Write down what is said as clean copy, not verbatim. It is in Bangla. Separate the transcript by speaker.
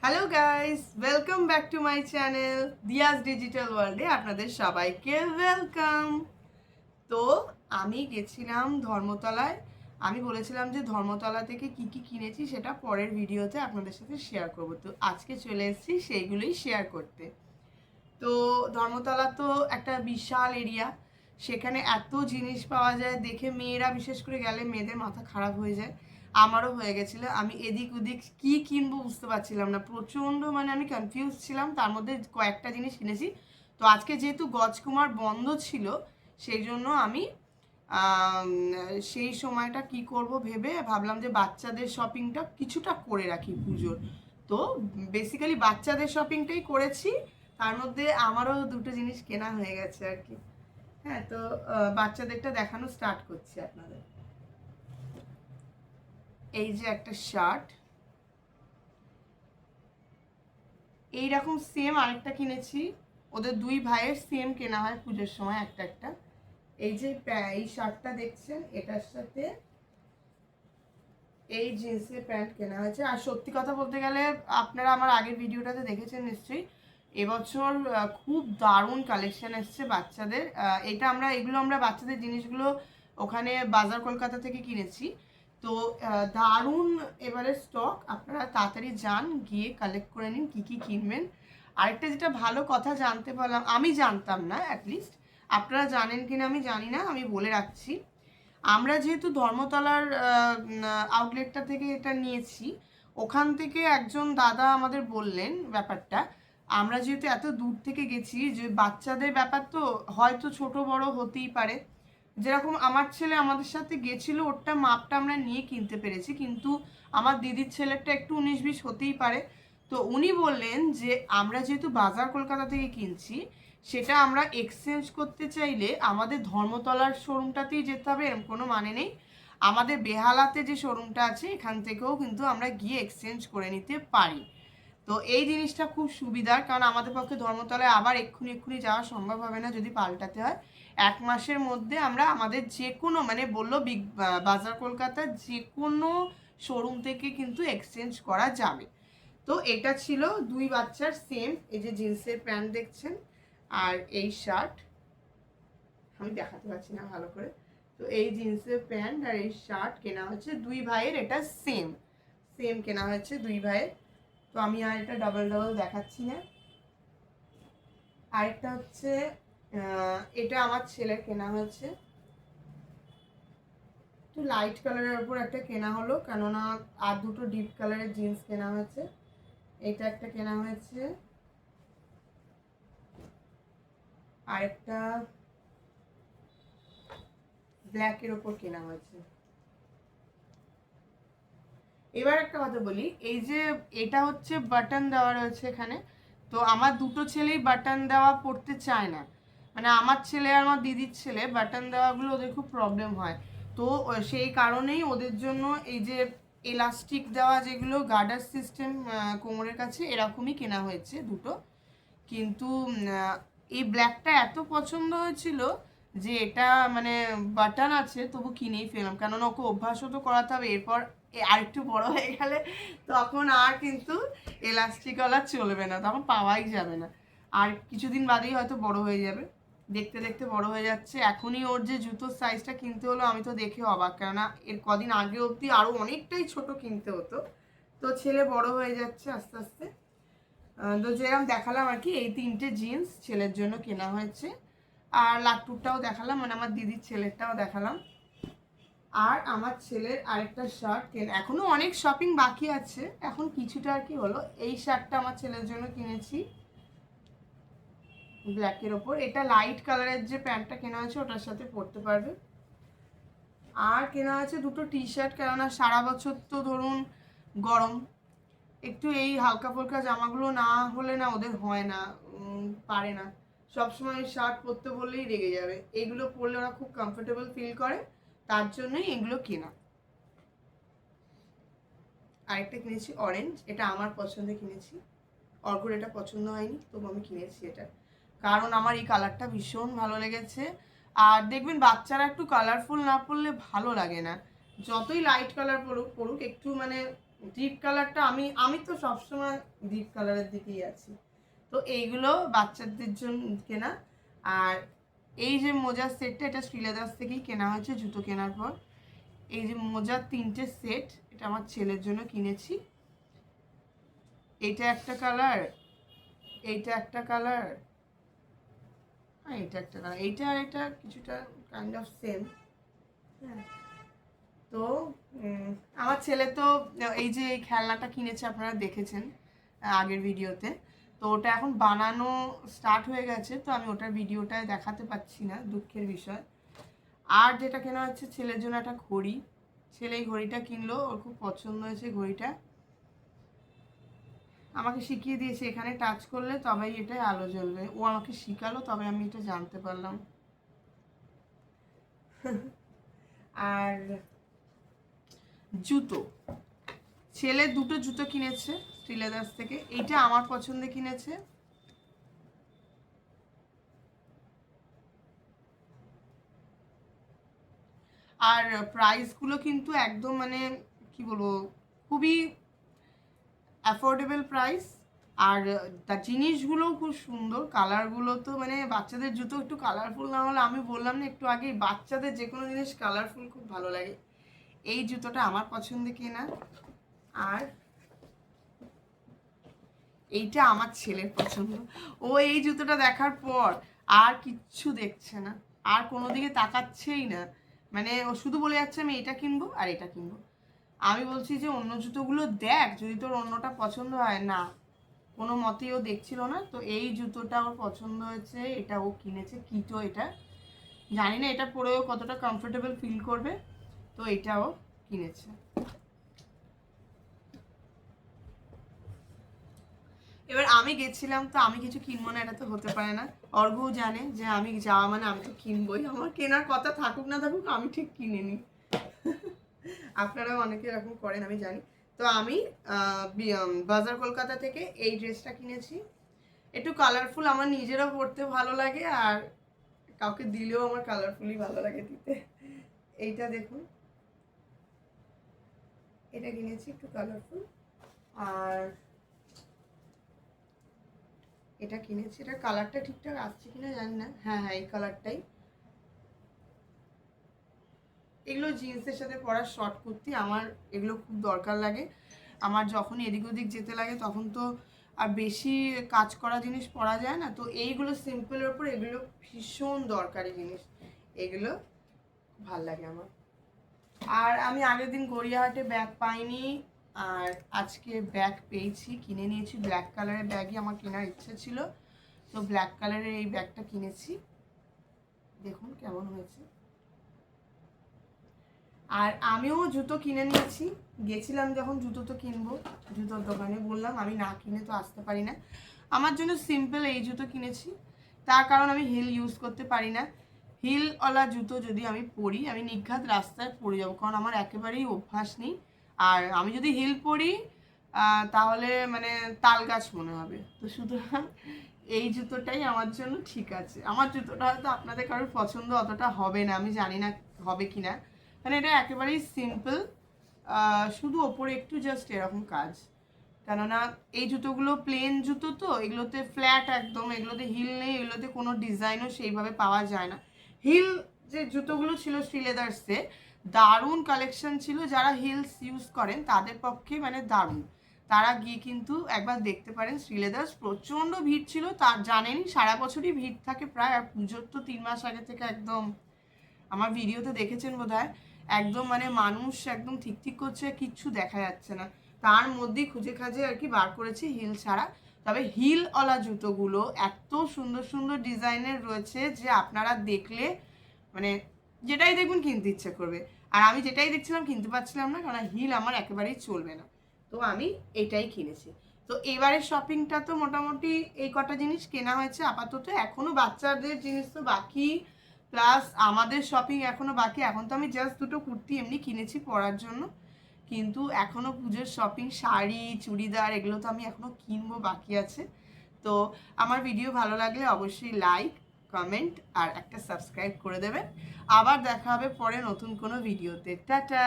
Speaker 1: Hello guys, welcome back to my channel Diaz digital ওয়ার্ল্ডে আপনাদের সবাইকে ওয়েলকাম। তো আমি গেছিলাম ধর্মতলায়। আমি বলেছিলাম যে ধর্মতলা থেকে কি কি কিনেছি সেটা পরের ভিডিওতে আপনাদের সাথে শেয়ার করব। তো আজকে চলে এসেছি সেইগুলোই শেয়ার করতে। তো ধর্মতলা তো একটা বিশাল এরিয়া, সেখানে এত জিনিস পাওয়া যায়, দেখে মেয়েরা বিশেষ করে গেলে মেয়েদের মাথা খারাপ হয়ে যায়। আমারও হয়ে গেছিলো, আমি এদিক ওদিক কি কিনবো বুঝতে পারছিলাম না, প্রচণ্ড মানে আমি কনফিউজ ছিলাম। তার মধ্যে কয়েকটা জিনিস কিনেছি। তো আজকে যেহেতু গজকুমার বন্ধ ছিল, সেই জন্য আমি সেই সময়টা কি করব ভেবে ভাবলাম যে বাচ্চাদের শপিংটা কিছুটা করে রাখি পুজোর। তো বেসিক্যালি বাচ্চাদের শপিংটাই করেছি, তার মধ্যে আমারও দুটো জিনিস কেনা হয়ে গেছে আর কি। হ্যাঁ, তো বাচ্চাদেরটা দেখানো স্টার্ট করছি আপনাদের। এই যে একটা শার্ট, এইরকম সেম আরেকটা কিনেছি। ওদের দুই ভাইয়ের সেম কেনা হয় পুজোর সময় একটা একটা। এই যে এই শার্টটা দেখছেন, এটার সাথে এই জিন্সের প্যান্ট কেনা হয়েছে। আর সত্যি কথা বলতে গেলে, আপনারা আমার আগের ভিডিওটাতে দেখেছেন নিশ্চয়ই, এবছর খুব দারুণ কালেকশন এসছে বাচ্চাদের। এগুলো আমরা বাচ্চাদের জিনিসগুলো ওখানে বাজার কলকাতা থেকে কিনেছি। তো দারুণ এবারে স্টক, আপনারা তাড়াতাড়ি যান, গিয়ে কালেক্ট করে নিন কী কী কিনবেন। আরেকটা যেটা ভালো কথা জানতে পারলাম, আমি জানতাম না, অ্যাটলিস্ট আপনারা জানেন কিনা আমি জানি না, আমি বলে রাখছি। আমরা যেহেতু ধর্মতলার আউটলেটটা থেকে এটা নিয়েছি, ওখান থেকে একজন দাদা আমাদের বললেন ব্যাপারটা। আমরা যেহেতু এত দূর থেকে গেছি, যে বাচ্চাদের ব্যাপার তো হয়তো ছোট বড় হতেই পারে। যেরকম আমার ছেলে আমাদের সাথে গেছিল, ওরটা মাপটা আমরা নিয়ে কিনতে পেরেছি, কিন্তু আমার দিদির ছেলেরটা একটু 19-20 হতেই পারে। তো উনি বললেন যে আমরা যেহেতু বাজার কলকাতা থেকে কিনছি, সেটা আমরা এক্সচেঞ্জ করতে চাইলে আমাদের ধর্মতলার শোরুমটাতেই যেতে হবে, এরকম কোনো মানে নেই। আমাদের বেহালাতে যে শোরুমটা আছে, এখান থেকেও কিন্তু আমরা গিয়ে এক্সচেঞ্জ করে নিতে পারি। তো এই জিনিসটা খুব সুবিধার, কারণ আমাদের পক্ষে ধর্মতলায় আবার এক্ষুনি যাওয়া সম্ভব হবে না যদি পাল্টাতে হয়। 1 মাসের মধ্যে আমরা আমাদের যে কোনো, মানে বললো বিগ বাজার কলকাতার যে কোনো শোরুম থেকে কিন্তু এক্সচেঞ্জ করা যাবে। তো এটা ছিল দুই বাচ্চার সেম, এই যে জিন্সের প্যান্ট দেখছেন আর এই শার্ট, আমি দেখাতে পারছি না ভালো করে। তো এই জিন্সের প্যান্ট আর এই শার্ট কেনা হয়েছে দুই ভাইয়ের, এটা সেম সেম কেনা হয়েছে দুই ভাইয়ের। তো আমি আর এটা ডাবল ডাবল দেখাচ্ছি না। আরেকটা হচ্ছে এটা আমার ছেলের কেনা হয়েছে, একটু লাইট কালারের উপর একটা কেনা হলো, কেননা আর দুটো ডিপ কালারের জিন্স কেনা হয়েছে। এটা একটা কেনা হয়েছে, আরেকটা ব্ল্যাকের ওপর কেনা হয়েছে। এবার একটা কথা বলি, এই যে এটা হচ্ছে বাটন দেওয়া রয়েছে এখানে। তো আমার দুটো ছেলেই বাটন দেওয়া পড়তে চায় না, মানে আমার ছেলে আর আমার দিদির ছেলে বাটন দেওয়াগুলো ওদের খুব প্রবলেম হয়। তো সেই কারণেই ওদের জন্য এই যে এলাস্টিক দেওয়া যেগুলো গার্ডার সিস্টেম কোমরের কাছে, এরকমই কেনা হয়েছে দুটো। কিন্তু এই ব্ল্যাকটা এত পছন্দ হয়েছিল যে এটা মানে বাটন আছে তবু কিনেই ফেললাম, কেননা ওকে অভ্যাসও তো করাতে হবে। এরপর আর একটু বড় হয়ে গেলে তখন আর কিন্তু এলাস্টিকওয়ালা চলবে না, তখন পাওয়াই যাবে না। আর কিছুদিন বাদেই হয়তো বড় হয়ে যাবে, দেখতে দেখতে বড় হয়ে যাচ্ছে। এখনই ওর যে জুতোর সাইজটা কিনতে হলো, আমি তো দেখে অবাক, কেননা এর কদিন আগে অবধি আরও অনেকটাই ছোট কিনতে হতো। তো ছেলে বড় হয়ে যাচ্ছে আস্তে আস্তে। তো যেরকম দেখালাম আর কি, এই তিনটে জিন্স ছেলের জন্য কেনা হয়েছে। আর লাট্টুরটাও দেখালাম, মানে আমার দিদির ছেলেরটাও দেখালাম। আর আমার ছেলের আরেকটা শার্ট এখনো অনেক শপিং বাকি আছে, এখন কিছুটা আর কি হলো। এই শার্টটা আমার ছেলের জন্য কিনেছি ব্ল্যাকের ওপর, এটা লাইট কালারের যে প্যান্টটা কেনা হয়েছে ওটার সাথে পরতে পারবে। আর কেনা আছে দুটো টি শার্ট, কেননা সারা বছর তো ধরুন গরম, একটু এই হালকা ফুলকা জামাগুলো না হলে না ওদের হয় না, পারে না। সবসময় শার্ট পরতে বললেই রেগে যাবে, এগুলো পরলে ওরা খুব কমফোর্টেবল ফিল করে, তার জন্যই এগুলো কেনা। আরেকটা কিনেছি অরেঞ্জ, এটা আমার পছন্দে কিনেছি, অর্ঘর এটা পছন্দ হয়নি তবু আমি কিনেছি এটা, কারণ আমার এই কালারটা ভীষণ ভালো লেগেছে। আর দেখবেন বাচ্চারা একটু কালারফুল না পরলে ভালো লাগে না, যতই লাইট কালার পরুক পরুক একটু মানে ডিপ কালারটা আমি তো সবসময় ডিপ কালারের দিকেই আছি। তো এইগুলো বাচ্চাদের জন্য কেনা। আর এই যে মোজার সেটটা, এটা শ্রীলেদার্স থেকেই কেনা হয়েছে জুতো কেনার পর। এই যে মোজার 3টে সেট, এটা আমার ছেলের জন্য কিনেছি। এইটা একটা কালার, এইটা একটা কালার, আর এটা একটা কালার। এইটা আর এটা কিছুটা কাইন্ড অফ সেম। হ্যাঁ, তো আমার ছেলে তো এই যে এই খেলনাটা কিনেছে, আপনারা দেখেছেন আগের ভিডিওতে। তো ওটা এখন বানানো স্টার্ট হয়ে গেছে, তো আমি ওটার ভিডিওটায় দেখাতে পাচ্ছি না, দুঃখের বিষয়। আর যেটা কেনা হচ্ছে ছেলের জন্য একটা ঘড়ি। ছেলে এই ঘড়িটা কিনলো, ওর খুব পছন্দ হয়েছে ঘড়িটা। আমাকে শিখিয়ে দিয়েছে এখানে টাচ করলে তবেই এটাই আলো জ্বলবে। ও আমাকে শিখালো, তবে আমি এটা জানতে পারলাম। আর জুতো, ছেলে 2টো জুতো কিনেছে শ্রীলেদার্স থেকে। এইটা আমার পছন্দে কিনেছে। আর প্রাইসগুলো কিন্তু একদম মানে কি বলবো, খুবই অ্যাফোর্ডেবল প্রাইস। আর তার জিনিসগুলোও খুব সুন্দর, কালারগুলো তো মানে বাচ্চাদের জুতো একটু কালারফুল না হলে, আমি বললাম না একটু আগেই, বাচ্চাদের যে কোনো জিনিস কালারফুল খুব ভালো লাগে। এই জুতোটা আমার পছন্দে কেনা। আর এইটা আমার ছেলের পছন্দ। ও এই জুতোটা দেখার পর আর কিচ্ছু দেখছে না, আর কোনো দিকে তাকাচ্ছেই না। মানে ও শুধু বলে যাচ্ছে আমি এটা কিনবো আর এটা কিনবো। আমি বলছি যে অন্য জুতোগুলো দেখ, যদি তোর অন্যটা পছন্দ হয়। না, কোনো মতেই ও দেখছিল না। তো এই জুতোটা ওর পছন্দ হয়েছে, এটা ও কিনেছে। কিটো এটা, জানি না এটা পরেও কতটা কমফোর্টেবল ফিল করবে, তো এটাও কিনেছে। এবার আমি গেছিলাম, তো আমি কিছু কিনবো না এটা তো হতে পারে না। অর্ঘ্যও জানে যে আমি যাওয়া মানে আমি তো কিনবোই, আমার কেনার কথা থাকুক না থাকুক আমি ঠিক কিনে নিই। আপনারাও অনেকে এরকম করেন আমি জানি। তো আমি বাজার কলকাতা থেকে এই ড্রেসটা কিনেছি। একটু কালারফুল, আমার নিজেরও পরতে ভালো লাগে, আর কাউকে দিলেও আমার কালারফুলই ভালো লাগে দিতে। এইটা দেখুন, এটা কিনেছি একটু কালারফুল। আর এটা কিনেছি, এটা কালারটা ঠিকঠাক আসছে কিনা জানি না। হ্যাঁ হ্যাঁ, এই কালারটাই। এগুলো জিন্সের সাথে পরা শর্ট কুর্তি, আমার এগুলো খুব দরকার লাগে। আমার যখন এদিক ওদিক যেতে লাগে তখন তো আর বেশি কাজ করা জিনিস পরা যায় না, তো এইগুলো সিম্পলের ওপর এগুলো ভীষণ দরকারি জিনিস, এগুলো ভাল লাগে আমার। আর আমি আগের দিন গড়িয়াহাটে ব্যাগ পাইনি, আর আজকে ব্যাগ পেয়েছি, কিনে নিয়েছি। ব্ল্যাক কালারের ব্যাগই আমার কেনার ইচ্ছে ছিল, তো ব্ল্যাক কালারের এই ব্যাগটা কিনেছি। দেখুন কেমন হয়েছে। আর আমিও জুতো কিনে নিয়েছি, গেছিলাম যখন জুতো তো কিনবো জুতোর দোকানে, বললাম আমি না কিনে তো আসতে পারি না। আমার জন্য সিম্পল এই জুতো কিনেছি, তার কারণ আমি হিল ইউজ করতে পারি না। হিলওয়ালা জুতো যদি আমি পরি, আমি নিঘাত রাস্তায় পরে যাবো, কারণ আমার একেবারেই অভ্যাস নেই। আর আমি যদি হিল পরি তাহলে মানে তাল গাছ মনে হবে। তো সুতরাং এই জুতোটাই আমার জন্য ঠিক আছে। আমার জুতোটা হয়তো আপনাদের কারোর পছন্দ অতটা হবে না, আমি জানি না হবে কি না। মানে এটা একেবারেই সিম্পল, শুধু ওপরে একটু জাস্ট এরকম কাজ। কেননা এই জুতোগুলো প্লেন জুতো, তো এগুলোতে ফ্ল্যাট একদম, এগুলোতে হিল নেই, এগুলোতে কোনো ডিজাইনও সেইভাবে পাওয়া যায় না। হিল যে জুতোগুলো ছিল শ্রীলেদার্সে, দারুণ কালেকশন ছিল। যারা হিলস ইউজ করেন তাদের পক্ষে মানে দারুণ, তারা গিয়ে কিন্তু একবার দেখতে পারেন শ্রীলেদার্স। প্রচণ্ড ভিড় ছিল, তার জানেনই সারা বছরই ভিড় থাকে প্রায়। আর পুজোর তো 3 মাস আগে থেকে একদম, আমার ভিডিওতে দেখেছেন বোধহয়, একদম মানে মানুষ একদম ঠিক ঠিক করছে, কিচ্ছু দেখা যাচ্ছে না। তার মধ্যেই খুঁজে খাজে আর কি বার করেছি হিল ছাড়া। তবে হিলওয়ালা জুতোগুলো এত সুন্দর সুন্দর ডিজাইনের রয়েছে যে আপনারা দেখলে মানে যেটাই দেখবেন কিনতে ইচ্ছে করবে। আর আমি যেটাই দেখছিলাম কিনতে পারছিলাম না, কারণ হিল আমার একেবারেই চলবে না। তো আমি এটাই কিনেছি। তো এবারের শপিংটা তো মোটামুটি এই কটা জিনিস কেনা হয়েছে আপাতত। এখনও বাচ্চাদের জিনিস তো বাকি, প্লাস আমাদের শপিং এখনও বাকি। এখন তো আমি জাস্ট 2টো কুর্তি এমনি কিনেছি পরার জন্য, কিন্তু এখনও পুজোর শপিং, শাড়ি চুড়িদার এগুলো তো আমি এখনও কিনবো, বাকি আছে। তো আমার ভিডিও ভালো লাগলে অবশ্যই লাইক কমেন্ট আর একটা সাবস্ক্রাইব করে দেবেন। আবার দেখা হবে পরে নতুন কোনো ভিডিওতে। টাটা।